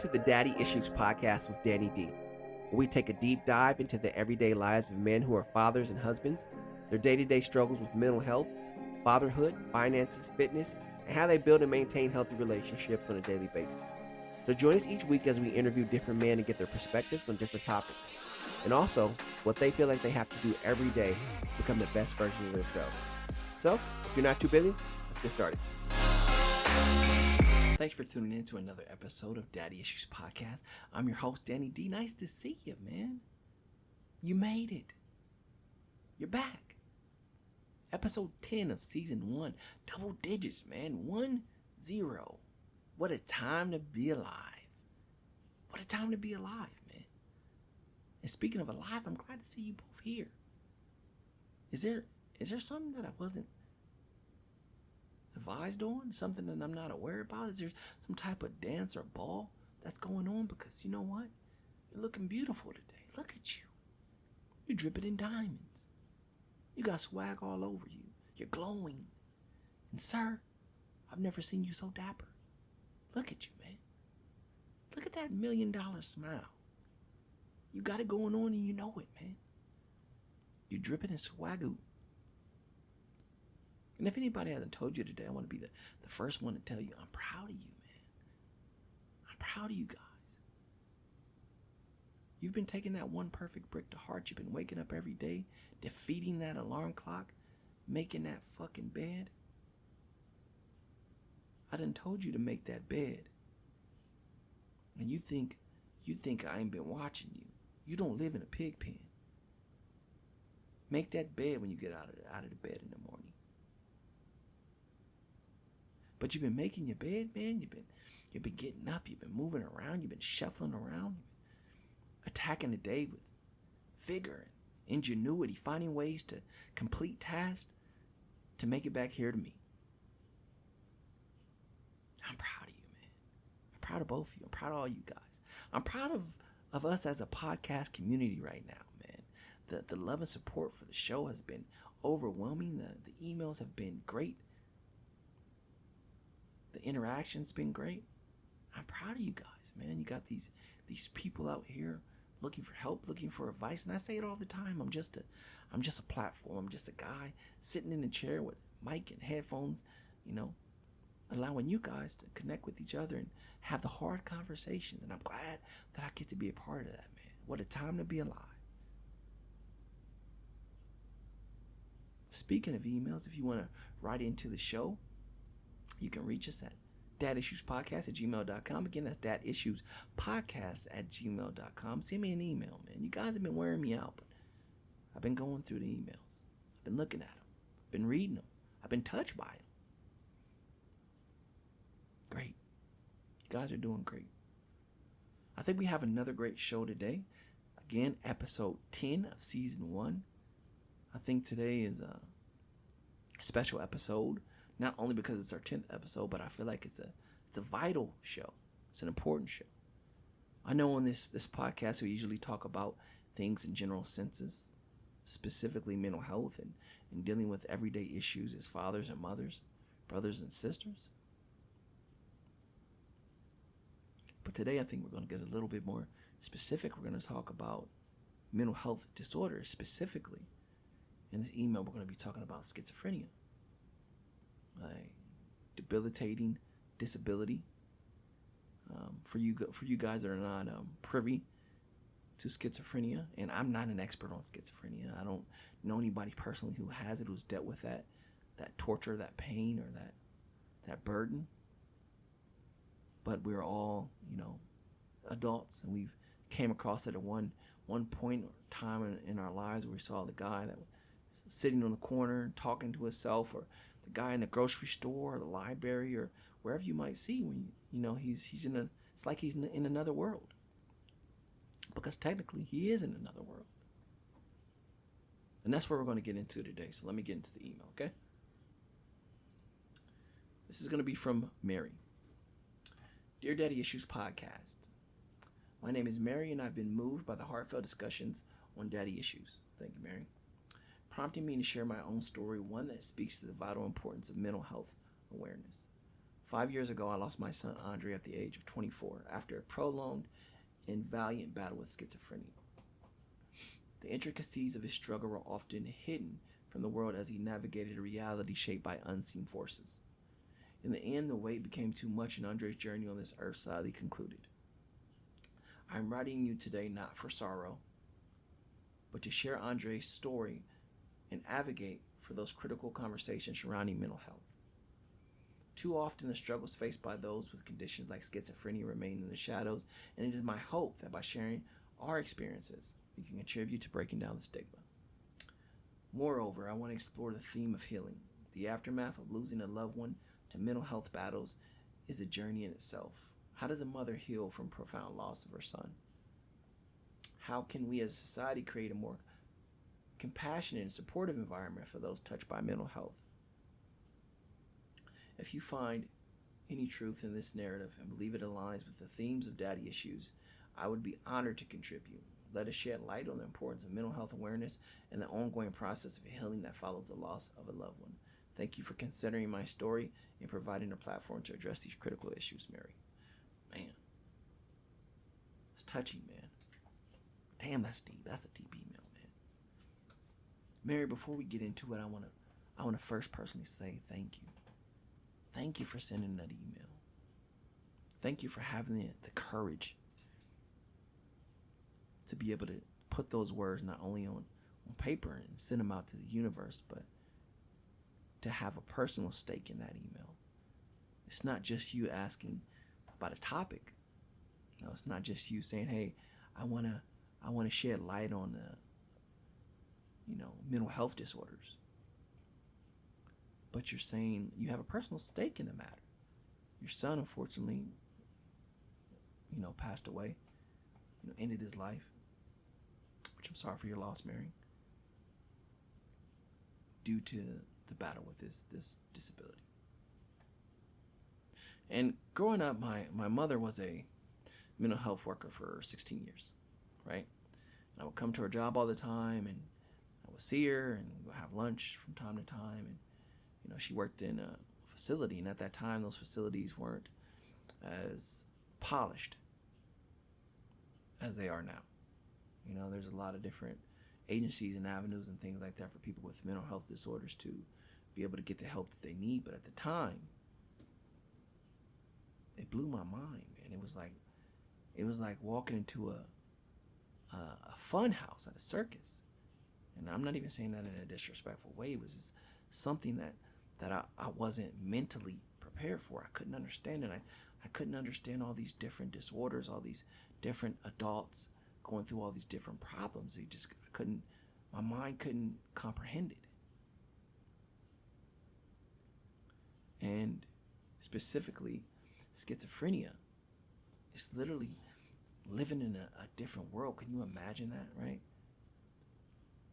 to the Daddy Issues podcast with Danny D, where we take a deep dive into the everyday lives of men who are fathers and husbands, their day-to-day struggles with mental health, fatherhood, finances, fitness, and how they build and maintain healthy relationships on a daily basis. So join us each week as we interview different men and get their perspectives on different topics, and also what they feel like they have to do every day to become the best version of themselves. So, if you're not too busy, let's get started. Thanks for tuning in to another episode of Daddy Issues Podcast. I'm your host, Danny D. Nice to see you, man. You made it. You're back. Episode 10 of season 1. Double digits, man. 1-0. What a time to be alive. What a time to be alive, man. And speaking of alive, I'm glad to see you both here. Is there something that I wasn't advised on? Something that I'm not aware about? Is there some type of dance or ball that's going on? Because you know what? You're looking beautiful today. Look at you. You're dripping in diamonds. You got swag all over you. You're glowing. And sir, I've never seen you so dapper. Look at you, man. Look at that $1 million smile. You got it going on and you know it, man. You're dripping in swagoo. And if anybody hasn't told you today, I want to be the first one to tell you, I'm proud of you, man. I'm proud of you guys. You've been taking that one perfect brick to heart. You've been waking up every day, defeating that alarm clock, making that fucking bed. I done told you to make that bed. And you think I ain't been watching you. You don't live in a pig pen. Make that bed when you get out of the bed in the morning. But you've been making your bed, man. You've been getting up. You've been moving around. You've been shuffling around. Attacking the day with vigor and ingenuity. Finding ways to complete tasks to make it back here to me. I'm proud of you, man. I'm proud of both of you. I'm proud of all you guys. I'm proud of us as a podcast community right now, man. The love and support for the show has been overwhelming. The emails have been great. The interaction's been great. I'm proud of you guys, man. You got these people out here looking for help, looking for advice, and I say it all the time. I'm just a platform. I'm just a guy sitting in a chair with a mic and headphones, allowing you guys to connect with each other and have the hard conversations. And I'm glad that I get to be a part of that, man. What a time to be alive. Speaking of emails, if you want to write into the show, you can reach us at datissuespodcast@gmail.com. Again, that's datissuespodcast@gmail.com. Send me an email, man. You guys have been wearing me out, but I've been going through the emails. I've been looking at them. I've been reading them. I've been touched by them. Great. You guys are doing great. I think we have another great show today. Again, episode 10 of season 1. I think today is a special episode. Not only because it's our 10th episode, but I feel like it's a vital show. It's an important show. I know on this podcast we usually talk about things in general senses, specifically mental health and dealing with everyday issues as fathers and mothers, brothers and sisters. But today I think we're going to get a little bit more specific. We're going to talk about mental health disorders specifically. In this email, we're going to be talking about schizophrenia. Debilitating disability. For you guys that are not privy to schizophrenia, and I'm not an expert on schizophrenia. I don't know anybody personally who has it, who's dealt with that torture, that pain, or that burden. But we're all, adults, and we've came across it at one point or time in our lives where we saw the guy that was sitting on the corner talking to himself, or the guy in the grocery store or the library or wherever you might see when he's in it's like he's in another world, because technically he is in another world. And that's what we're going to get into today. So let me get into the email, okay? This is going to be from Mary. Dear Daddy Issues Podcast, my name is Mary and I've been moved by the heartfelt discussions on daddy issues. Thank you, Mary. Prompting me to share my own story, one that speaks to the vital importance of mental health awareness. 5 years ago, I lost my son Andre at the age of 24 after a prolonged and valiant battle with schizophrenia. The intricacies of his struggle were often hidden from the world as he navigated a reality shaped by unseen forces. In the end, the weight became too much, and Andre's journey on this earth sadly concluded. I am writing you today not for sorrow, but to share Andre's story and advocate for those critical conversations surrounding mental health. Too often, the struggles faced by those with conditions like schizophrenia remain in the shadows, and it is my hope that by sharing our experiences, we can contribute to breaking down the stigma. Moreover, I want to explore the theme of healing. The aftermath of losing a loved one to mental health battles is a journey in itself. How does a mother heal from profound loss of her son? How can we as a society create a more compassionate and supportive environment for those touched by mental health? If you find any truth in this narrative and believe it aligns with the themes of daddy issues, I would be honored to contribute. Let us shed light on the importance of mental health awareness and the ongoing process of healing that follows the loss of a loved one. Thank you for considering my story and providing a platform to address these critical issues, Mary. Man, it's touching, man. Damn, that's deep. That's a deep email, man. Mary, before we get into it, I want to first personally say thank you. Thank you for sending that email. Thank you for having the courage to be able to put those words not only on paper and send them out to the universe, but to have a personal stake in that email. It's not just you asking about a topic. You know, it's not just you saying, "Hey, I want to shed light on mental health disorders." But you're saying you have a personal stake in the matter. Your son, unfortunately, passed away, ended his life, which I'm sorry for your loss, Mary, due to the battle with this disability. And growing up, my mother was a mental health worker for 16 years, right? And I would come to her job all the time, and I would see her, and we'd have lunch from time to time. And she worked in a facility, and at that time, those facilities weren't as polished as they are now. There's a lot of different agencies and avenues and things like that for people with mental health disorders to be able to get the help that they need. But at the time, it blew my mind, man. It was like walking into a fun house at a circus. And I'm not even saying that in a disrespectful way. It was just something that I wasn't mentally prepared for. I couldn't understand it. I couldn't understand all these different disorders, all these different adults going through all these different problems. My mind couldn't comprehend it. And specifically, schizophrenia is literally living in a different world. Can you imagine that, right?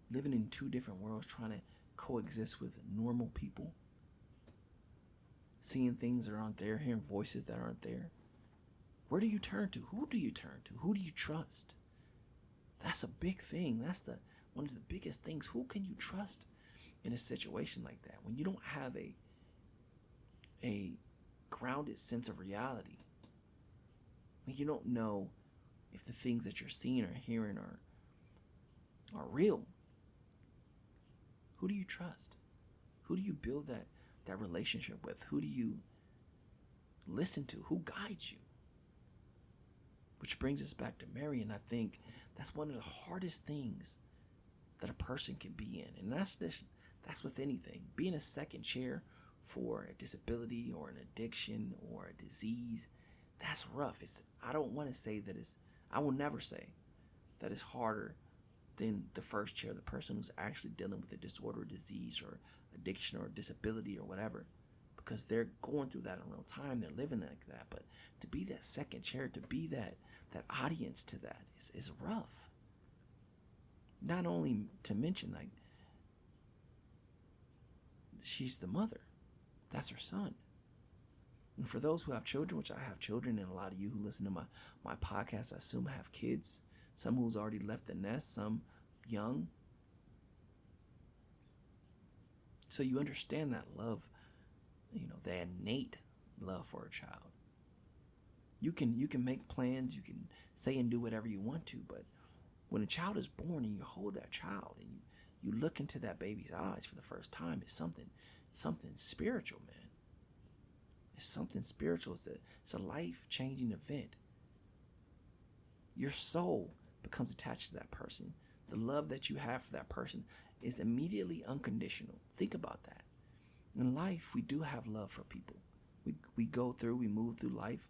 Living in two different worlds, trying to coexist with normal people. Seeing things that aren't there, hearing voices that aren't there. Where do you turn to? Who do you turn to? Who do you trust? That's a big thing. That's one of the biggest things. Who can you trust in a situation like that? When you don't have a grounded sense of reality. When you don't know if the things that you're seeing or hearing are real. Who do you trust? Who do you build that relationship with? Who do you listen to? Who guides you? Which brings us back to Mary, and I think that's one of the hardest things that a person can be in. And that's with anything. Being a second chair for a disability or an addiction or a disease, that's rough. I don't want to say that I will never say that it's harder than the first chair, the person who's actually dealing with a disorder or disease or addiction or disability or whatever, because they're going through that in real time. They're living like that. But to be that second chair, to be that audience to that is rough. Not only to mention, like, she's the mother. That's her son. And for those who have children, which I have children, and a lot of you who listen to my podcast, I assume have kids. Some who's already left the nest, some young. So you understand that love, the innate love for a child. You can make plans, you can say and do whatever you want to, but when a child is born and you hold that child and you look into that baby's eyes for the first time, it's something spiritual, man. It's something spiritual. It's a life-changing event. Your soul becomes attached to that person. The love that you have for that person is immediately unconditional. Think about that. In life, we do have love for people. We move through life,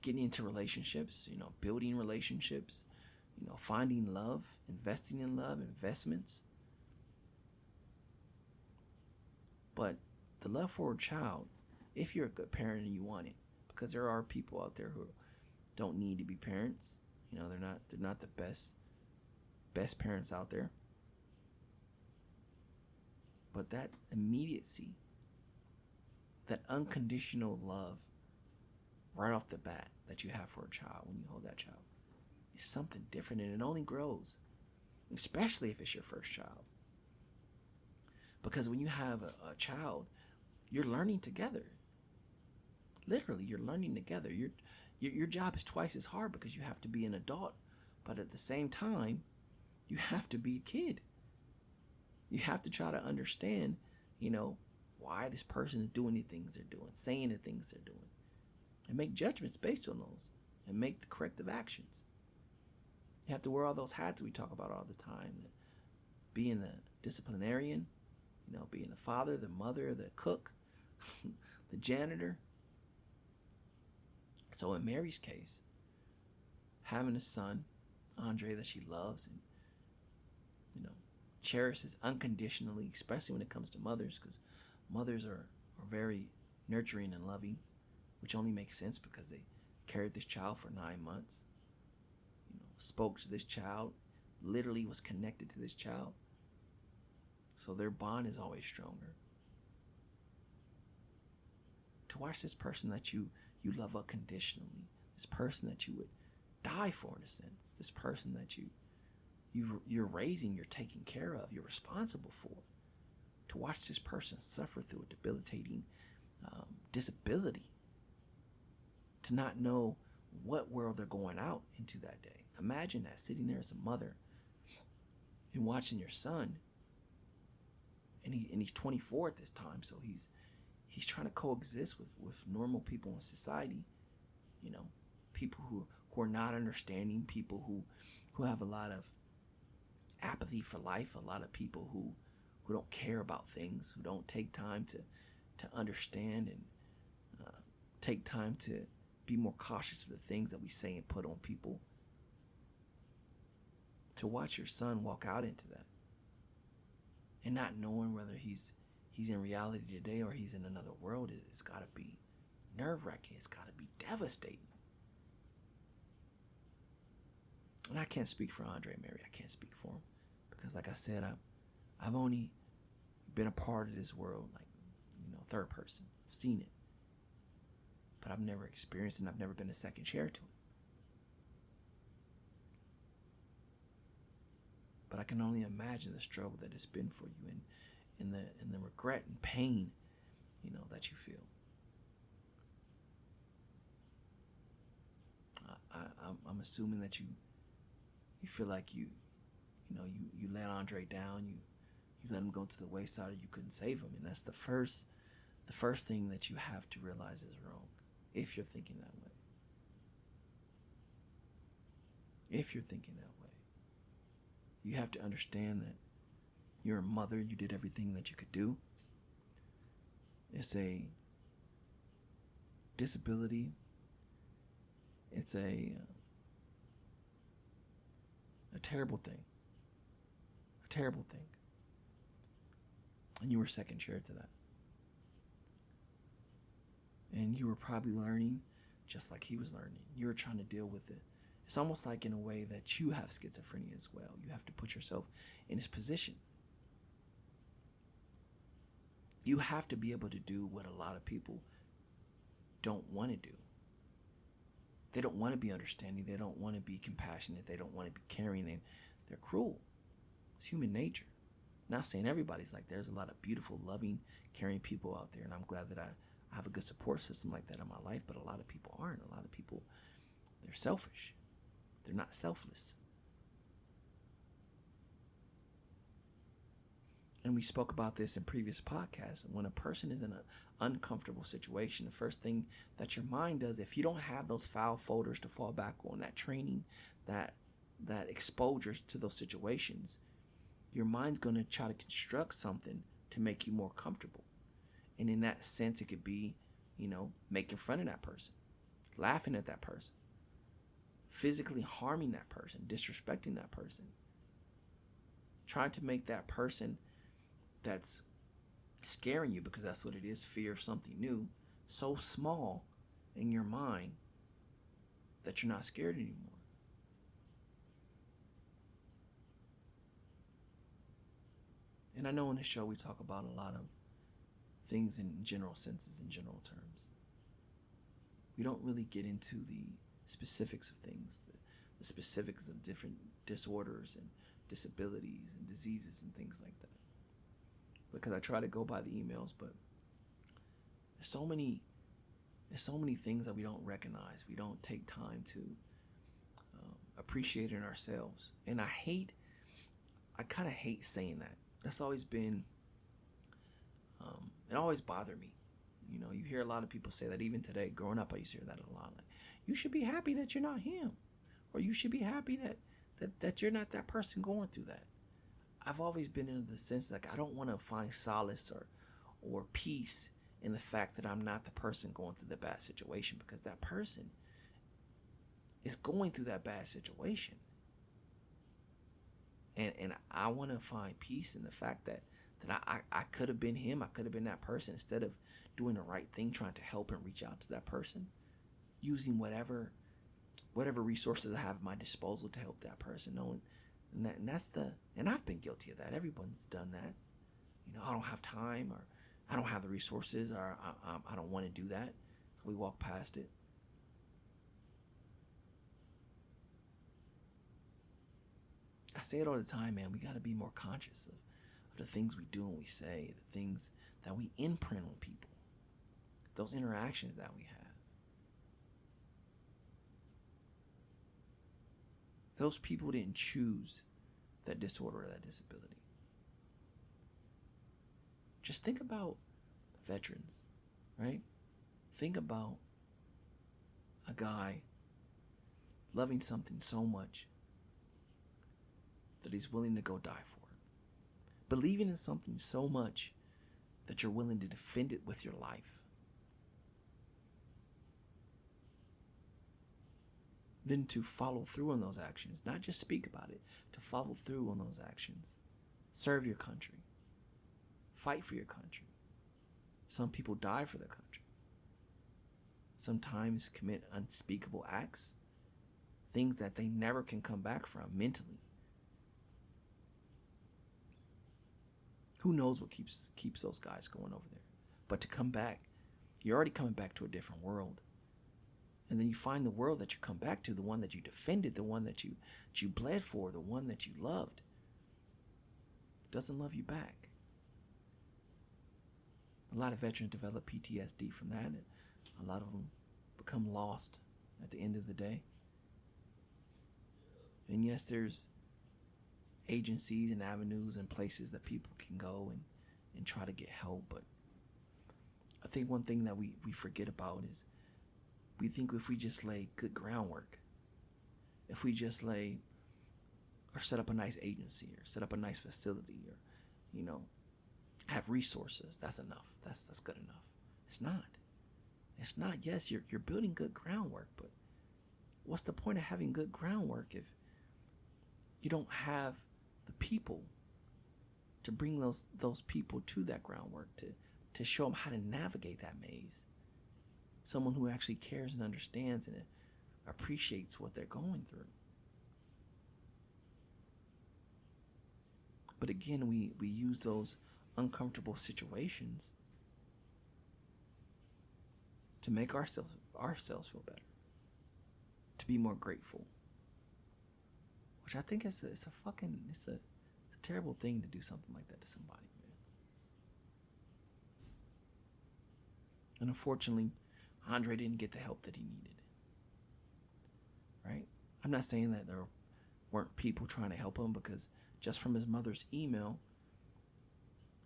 getting into relationships, building relationships, finding love, investing in love, investments. But the love for a child, if you're a good parent and you want it, because there are people out there who don't need to be parents. They're not the best parents out there. But that immediacy, that unconditional love right off the bat that you have for a child when you hold that child is something different, and it only grows, especially if it's your first child. Because when you have a child, you're learning together. Literally, you're learning together. Your job is twice as hard because you have to be an adult, but at the same time, you have to be a kid. You have to try to understand, why this person is doing the things they're doing, saying the things they're doing, and make judgments based on those, and make the corrective actions. You have to wear all those hats we talk about all the time. Being the disciplinarian, being the father, the mother, the cook, the janitor. So in Mary's case, having a son, Andre, that she loves and, cherishes unconditionally, especially when it comes to mothers, because mothers are very nurturing and loving, which only makes sense because they carried this child for 9 months, spoke to this child, literally was connected to this child. So their bond is always stronger. To watch this person that you love unconditionally, this person that you would die for in a sense, this person that you're raising, you're taking care of, you're responsible for, to watch this person suffer through a debilitating disability, to not know what world they're going out into that day. Imagine that, sitting there as a mother and watching your son, and he's 24 at this time, so he's trying to coexist with normal people in society, people who are not understanding, people who have a lot of apathy for life, a lot of people who don't care about things, who don't take time to understand and take time to be more cautious of the things that we say and put on people. To watch your son walk out into that and not knowing whether he's in reality today or he's in another world, it's got to be nerve-wracking. It's got to be devastating. And I can't speak for Andre and Mary. I can't speak for him because, like I said, I've only been a part of this world, third person. I've seen it, but I've never experienced it, and I've never been a second chair to it. But I can only imagine the struggle that it's been for you, and the regret and pain, that you feel. I'm assuming that you feel like you let Andre down, you let him go to the wayside, or you couldn't save him, and that's the first thing that you have to realize is wrong, if you're thinking that way. If you're thinking that way, you have to understand that you're a mother. You did everything that you could do. It's a disability. It's a terrible thing. A terrible thing. And you were second chair to that. And you were probably learning just like he was learning. You were trying to deal with it. It's almost like in a way that you have schizophrenia as well. You have to put yourself in his position. You have to be able to do what a lot of people don't want to do. They don't want to be understanding. They don't want to be compassionate. They don't want to be caring. They're cruel. It's human nature. Not saying everybody's like, there's a lot of beautiful, loving, caring people out there, and I'm glad that I have a good support system like that in my life, but a lot of people aren't. A lot of people, they're selfish. They're not selfless. And we spoke about this in previous podcasts. When a person is in an uncomfortable situation, the first thing that your mind does, if you don't have those file folders to fall back on, that training, that exposure to those situations, your mind's going to try to construct something to make you more comfortable. And in that sense, it could be, making fun of that person, laughing at that person, physically harming that person, disrespecting that person, trying to make that person that's scaring you, because that's what it is, fear of something new, so small in your mind that you're not scared anymore. And I know in this show we talk about a lot of things in general senses, in general terms. We don't really get into the specifics of things, the specifics of different disorders and disabilities and diseases and things like that, because I try to go by the emails, but there's so many things that we don't recognize. We don't take time to appreciate in ourselves. And I kind of hate saying that. That's always been, it always bothered me. You hear a lot of people say that. Even today, growing up, I used to hear that a lot. Like, you should be happy that you're not him, or you should be happy that you're not that person going through that. I've always been in the sense like I don't want to find solace or peace in the fact that I'm not the person going through the bad situation, because that person is going through that bad situation. And I want to find peace in the fact that I could have been him. I could have been that person, instead of doing the right thing, trying to help and reach out to that person, using whatever resources I have at my disposal to help that person. Knowing, and I've been guilty of that. Everyone's done that. I don't have time, or I don't have the resources, or I don't want to do that. So we walk past it. I say it all the time, man. We got to be more conscious of the things we do and we say, the things that we imprint on people, those interactions that we have. Those people didn't choose that disorder or that disability. Just think about veterans, right? Think about a guy loving something so much that he's willing to go die for it. Believing in something so much that you're willing to defend it with your life. Then to follow through on those actions, not just speak about it, to follow through on those actions. Serve your country. Fight for your country. Some people die for their country. Sometimes commit unspeakable acts, things that they never can come back from mentally. Who knows what keeps those guys going over there? But to come back, you're already coming back to a different world. And then you find the world that you come back to, the one that you defended, the one that you bled for, the one that you loved, doesn't love you back. A lot of veterans develop PTSD from that, and a lot of them become lost at the end of the day. And yes, there's agencies and avenues and places that people can go and try to get help, but I think one thing that we forget about is we think if we just lay good groundwork, if we just lay or set up a nice agency or set up a nice facility or have resources, that's enough. That's good enough. It's not. Yes, you're building good groundwork, but what's the point of having good groundwork if you don't have the people to bring those people to that groundwork, to show them how to navigate that maze? Someone who actually cares and understands and appreciates what they're going through. But again, we use those uncomfortable situations to make ourselves feel better, to be more grateful, which I think is a It's a terrible thing to do something like that to somebody, man. And unfortunately, Andre didn't get the help that he needed. Right? I'm not saying that there weren't people trying to help him, because just from his mother's email,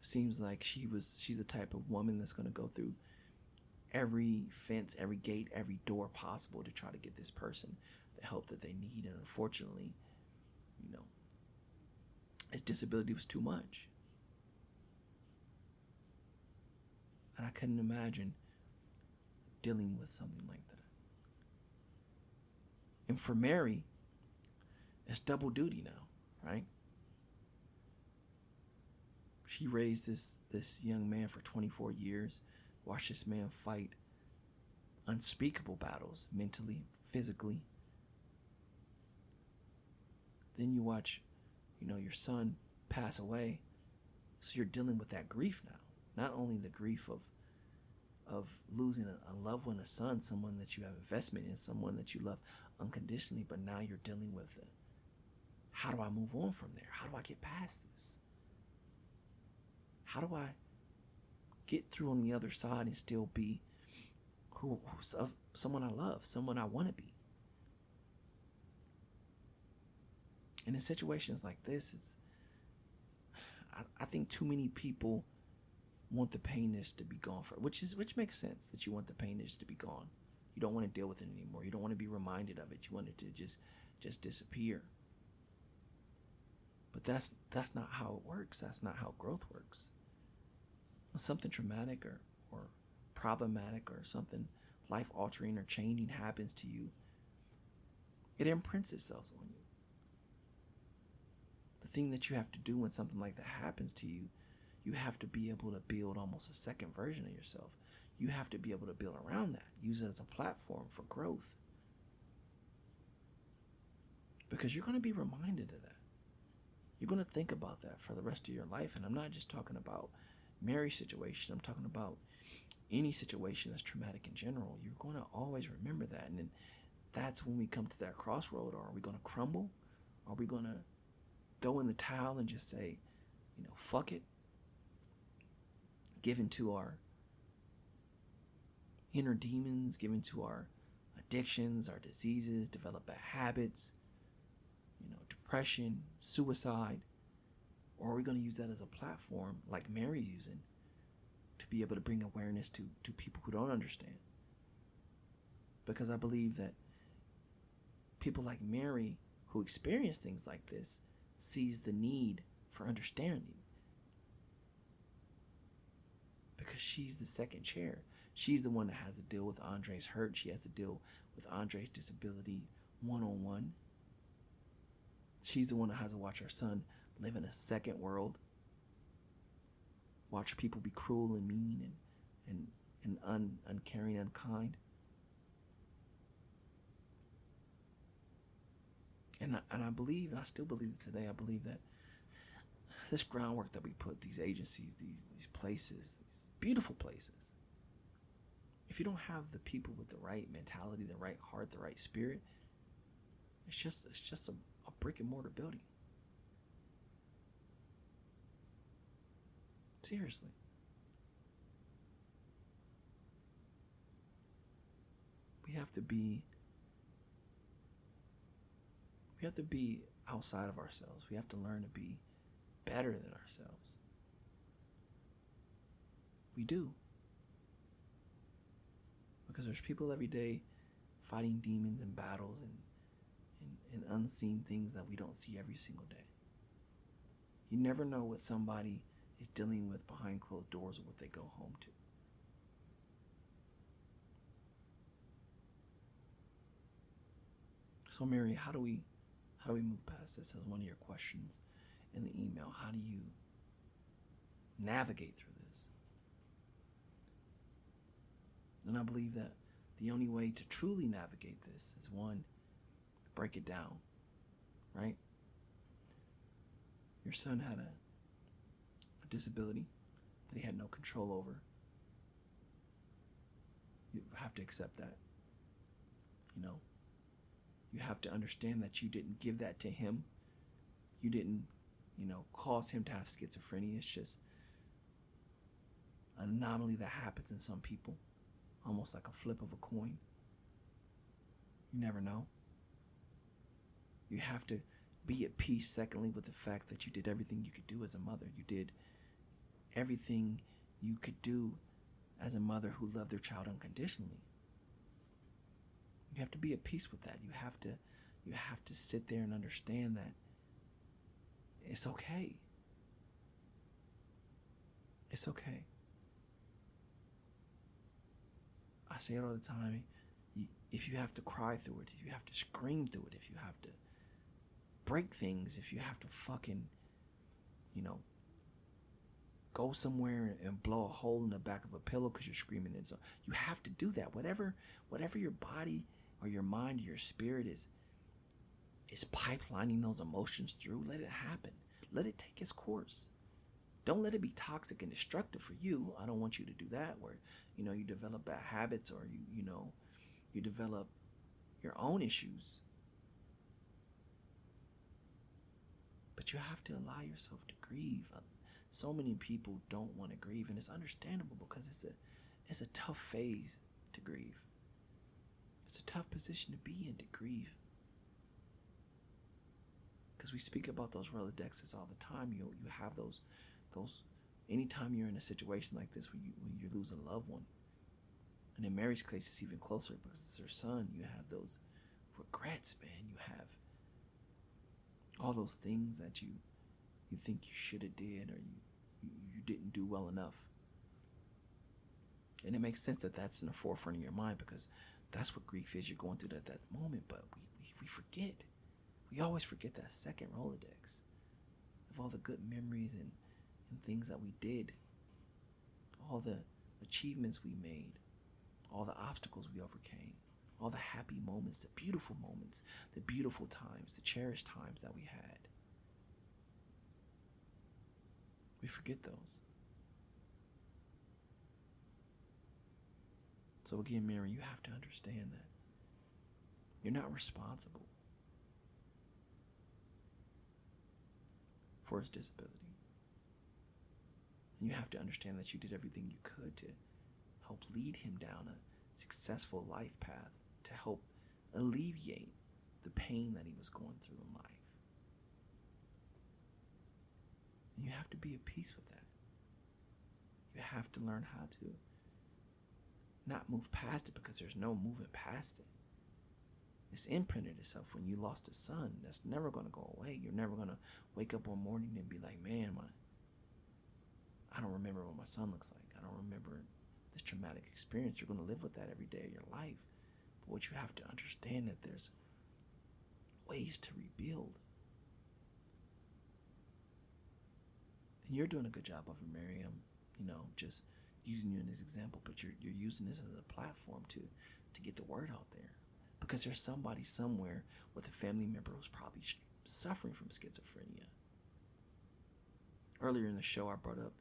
seems like she's the type of woman that's going to go through every fence, every gate, every door possible to try to get this person the help that they need. And unfortunately, his disability was too much. And I couldn't imagine dealing with something like that. And for Mary, it's double duty now, right? She raised this young man for 24 years, watched this man fight unspeakable battles, mentally, physically. Then you watch, your son pass away. So you're dealing with that grief now. Not only the grief of losing a loved one, a son, someone that you have investment in, someone that you love unconditionally, but now you're dealing with it. How do I move on from there? How do I get past this? How do I get through on the other side and still be someone I love, someone I want to be? And in situations like this, I think too many people want the painness to be gone, which makes sense, that you want the painness to be gone. You don't want to deal with it anymore. You don't want to be reminded of it. You want it to just disappear. But that's not how it works. That's not how growth works. When something traumatic or problematic or something life-altering or changing happens to you, it imprints itself on you. The thing that you have to do when something like that happens to you, you have to be able to build almost a second version of yourself. You have to be able to build around that, use it as a platform for growth. Because you're going to be reminded of that. You're going to think about that for the rest of your life. And I'm not just talking about Mary's situation. I'm talking about any situation that's traumatic in general. You're going to always remember that. And then that's when we come to that crossroad. Are we going to crumble? Are we going to throw in the towel and just say, fuck it? Give into our inner demons, give into our addictions, our diseases, develop bad habits, depression, suicide? Or are we going to use that as a platform, like Mary's using, to be able to bring awareness to people who don't understand? Because I believe that people like Mary, who experience things like this, sees the need for understanding. Because she's the second chair. She's the one that has to deal with Andre's hurt. She has to deal with Andre's disability one-on-one. She's the one that has to watch her son live in a second world. Watch people be cruel and mean and uncaring, unkind. And I believe, and I still believe today, I believe that this groundwork that we put, these agencies, these places, these beautiful places, if you don't have the people with the right mentality, the right heart, the right spirit, it's just a brick and mortar building. Seriously. We have to be outside of ourselves. We have to learn to be better than ourselves. We do. Because there's people every day fighting demons and battles and unseen things that we don't see every single day. You never know what somebody is dealing with behind closed doors or what they go home to. So Mary, how do we move past this? As one of your questions in the email. How do you navigate through this? And I believe that the only way to truly navigate this is, one, break it down, right? Your son had a disability that he had no control over. You have to accept that. You have to understand that you didn't give that to him. You didn't, cause him to have schizophrenia. It's just an anomaly that happens in some people, almost like a flip of a coin. You never know. You have to be at peace, secondly, with the fact that you did everything you could do as a mother. You did everything you could do as a mother who loved their child unconditionally. You have to be at peace with that. You have to sit there and understand that it's okay. It's okay. I say it all the time. If you have to cry through it, if you have to scream through it, if you have to break things, if you have to fucking, go somewhere and blow a hole in the back of a pillow because you're screaming, and so you have to do that. Whatever your body or your mind or your spirit is pipelining those emotions through, let it happen. Let it take its course. Don't let it be toxic and destructive for you. I don't want you to do that, where you develop bad habits, or you develop your own issues. But you have to allow yourself to grieve. So many people don't want to grieve, and it's understandable because it's a tough phase to grieve. It's a tough position to be in, to grieve. Because we speak about those Rolodexes all the time. You have those anytime you're in a situation like this when you lose a loved one. And in Mary's case, it's even closer because it's her son. You have those regrets, man. You have all those things that you think you should have did, or you didn't do well enough. And it makes sense that that's in the forefront of your mind, because that's what grief is. You're going through that at that moment, but we forget. We always forget that second Rolodex of all the good memories and things that we did, all the achievements we made, all the obstacles we overcame, all the happy moments, the beautiful times, the cherished times that we had. We forget those. So again, Mary, you have to understand that you're not responsible for his disability. And you have to understand that you did everything you could to help lead him down a successful life path, to help alleviate the pain that he was going through in life. And you have to be at peace with that. You have to learn how to not move past it, because there's no moving past it. It's imprinted itself when you lost a son. That's never going to go away. You're never going to wake up one morning and be like, man, I don't remember what my son looks like. I don't remember this traumatic experience. You're going to live with that every day of your life. But what you have to understand, that there's ways to rebuild. And you're doing a good job of it, Mary. I'm, just using you in this example, but you're using this as a platform to get the word out there. Because there's somebody somewhere with a family member who's probably suffering from schizophrenia. Earlier in the show, I brought up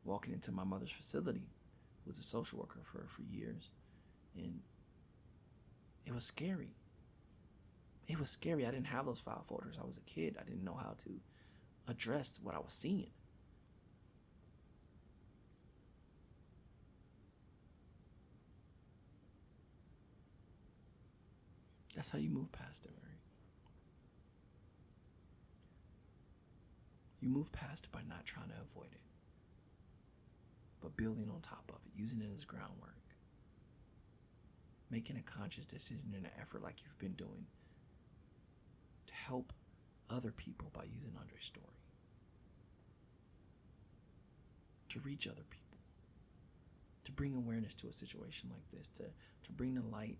walking into my mother's facility, who was a social worker for years. And it was scary. It was scary. I didn't have those file folders. I was a kid. I didn't know how to address what I was seeing. That's how you move past it, Mary. You move past it by not trying to avoid it, but building on top of it, using it as groundwork, making a conscious decision and an effort like you've been doing to help other people by using Andre's story, to reach other people, to bring awareness to a situation like this, to bring to light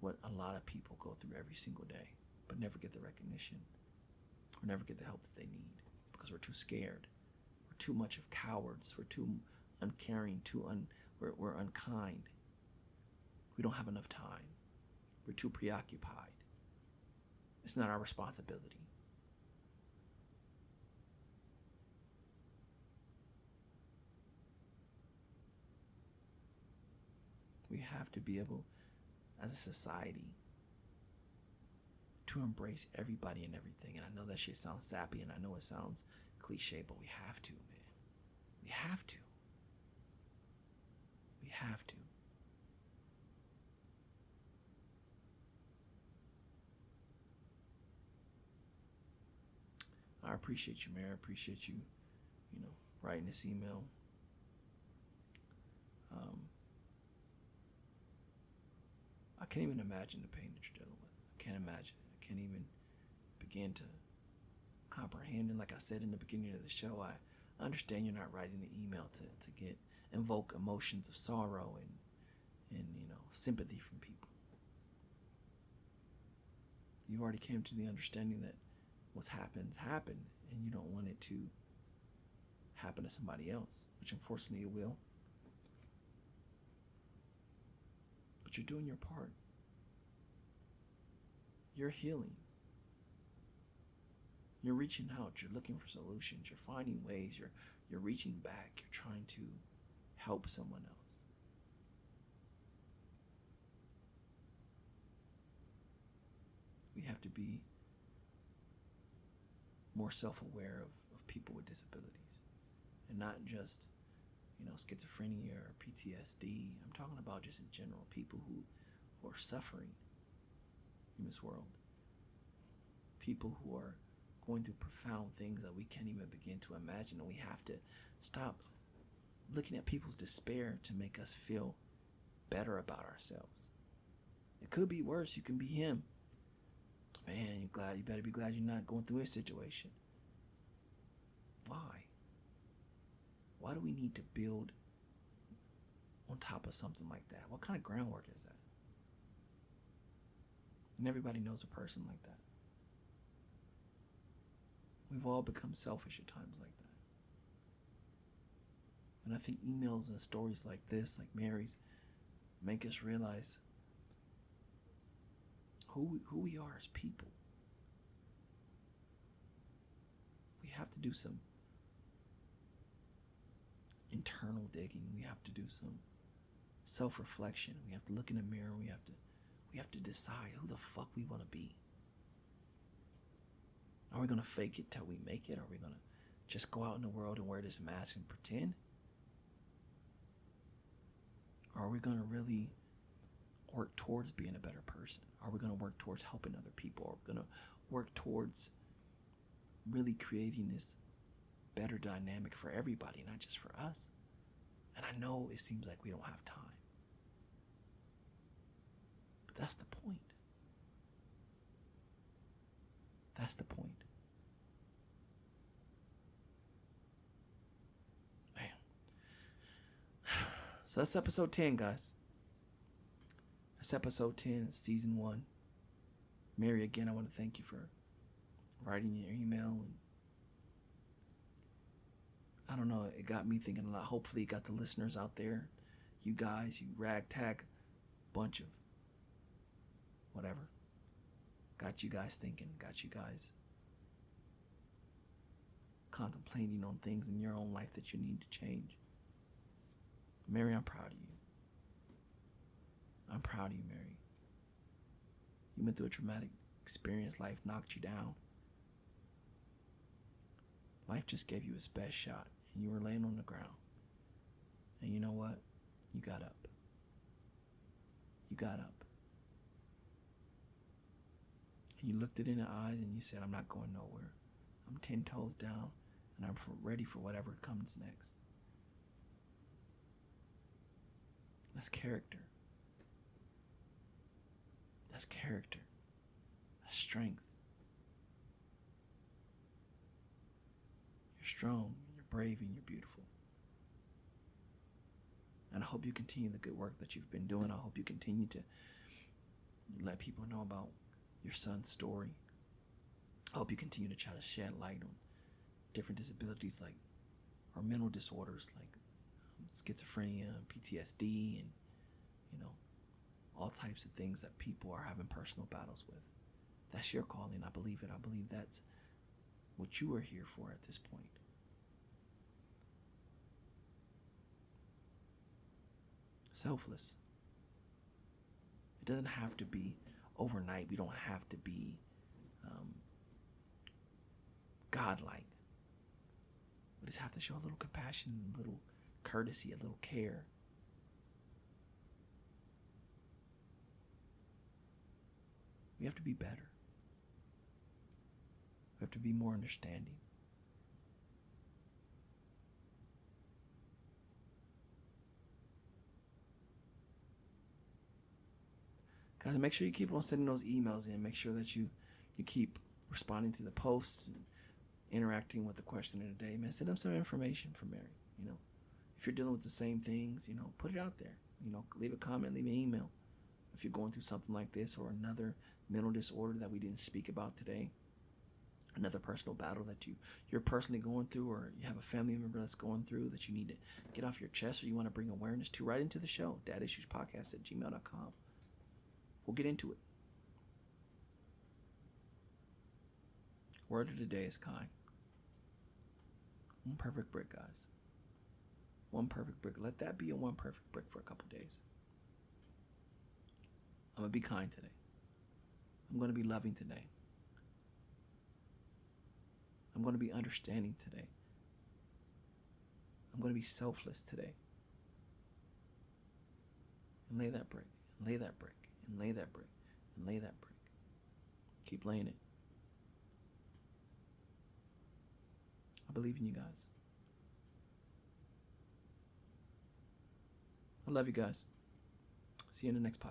what a lot of people go through every single day, but never get the recognition or never get the help that they need, because we're too scared. We're too much of cowards. We're too uncaring, we're unkind. We don't have enough time. We're too preoccupied. It's not our responsibility. We have to be able, as a society, to embrace everybody and everything. And I know that shit sounds sappy, and I know it sounds cliche, but we have to, man. We have to. We have to. I appreciate you, Mary. I appreciate you, writing this email. I can't even imagine the pain that you're dealing with. I can't imagine it. I can't even begin to comprehend. And like I said in the beginning of the show, I understand you're not writing an email to invoke emotions of sorrow and sympathy from people. You've already came to the understanding that what's happened, and you don't want it to happen to somebody else, which unfortunately it will. But you're doing your part. You're healing. You're reaching out. You're looking for solutions. You're finding ways. You're reaching back. You're trying to help someone else. We have to be more self-aware of people with disabilities, and not just schizophrenia or PTSD. I'm talking about just in general, people who are suffering in this world, people who are going through profound things that we can't even begin to imagine. And we have to stop looking at people's despair to make us feel better about ourselves. It could be worse. You can be him. Man, you better be glad you're not going through his situation. Why? Why do we need to build on top of something like that? What kind of groundwork is that? And everybody knows a person like that. We've all become selfish at times like that. And I think emails and stories like this, like Mary's, make us realize who we are as people. We have to do some internal digging. We have to do some self-reflection. We have to look in the mirror. We have to decide who the fuck we want to be. Are we going to fake it till we make it? Are we going to just go out in the world and wear this mask and pretend? Or are we going to really work towards being a better person? Are we going to work towards helping other people? Are we going to work towards really creating this better dynamic for everybody, not just for us? And I know it seems like we don't have time. But that's the point. That's the point. Man. So that's episode 10, guys. That's episode 10 of season 1. Mary, again, I want to thank you for writing your email. And I don't know, it got me thinking a lot. Hopefully it got the listeners out there. You guys, you ragtag bunch of whatever. Got you guys thinking. Got you guys contemplating on things in your own life that you need to change. Mary, I'm proud of you. I'm proud of you, Mary. You went through a traumatic experience. Life knocked you down. Life just gave you its best shot, and you were laying on the ground. And you know what? You got up. You got up. And you looked it in the eyes and you said, I'm not going nowhere. I'm 10 toes down, and I'm ready for whatever comes next. That's character. That's character. That's strength. You're strong, you're brave, and you're beautiful. And I hope you continue the good work that you've been doing. I hope you continue to let people know about your son's story. I hope you continue to try to shed light on different disabilities or mental disorders like schizophrenia, PTSD, and all types of things that people are having personal battles with. That's your calling. I believe it. I believe that's what you are here for at this point. Selfless. It doesn't have to be overnight. We don't have to be godlike. We just have to show a little compassion, a little courtesy, a little care. We have to be better. We have to be more understanding. Guys, make sure you keep on sending those emails in. Make sure that you keep responding to the posts and interacting with the question of the day. Man, send them some information for Mary. If you're dealing with the same things, put it out there. Leave a comment, leave an email. If you're going through something like this or another mental disorder that we didn't speak about today, another personal battle that you're personally going through, or you have a family member that's going through that you need to get off your chest, or you want to bring awareness to, right into the show, dadissuespodcast@gmail.com. We'll get into it. Word of the day is kind. One perfect brick, guys. One perfect brick. Let that be a one perfect brick for a couple days. I'm going to be kind today. I'm going to be loving today. I'm going to be understanding today. I'm going to be selfless today. And lay that brick, and lay that brick, and lay that brick, and lay that brick. Keep laying it. I believe in you guys. I love you guys. See you in the next podcast.